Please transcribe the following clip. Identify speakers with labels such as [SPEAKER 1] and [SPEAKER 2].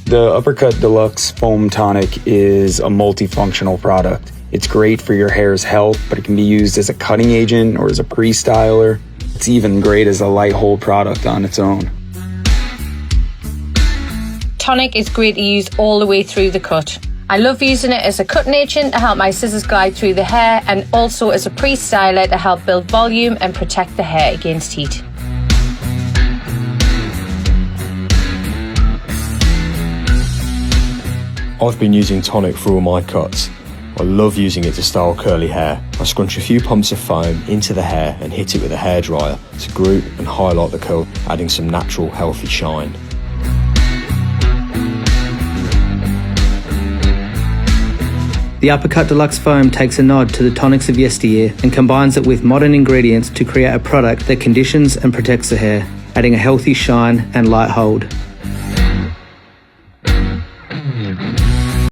[SPEAKER 1] The Uppercut Deluxe Foam Tonic is a multifunctional product. It's great for your hair's health, but it can be used as a cutting agent or as a pre-styler. It's even great as a light hold product on its own.
[SPEAKER 2] Tonic is great to use all the way through the cut. I love using it as a cutting agent to help my scissors glide through the hair, and also as a pre-styler to help build volume and protect the hair against heat.
[SPEAKER 3] I've been using Tonic for all my cuts. I love using it to style curly hair. I scrunch a few pumps of foam into the hair and hit it with a hairdryer to group and highlight the curl, adding some natural, healthy shine.
[SPEAKER 4] The Uppercut Deluxe Foam takes a nod to the tonics of yesteryear and combines it with modern ingredients to create a product that conditions and protects the hair, adding a healthy shine and light hold.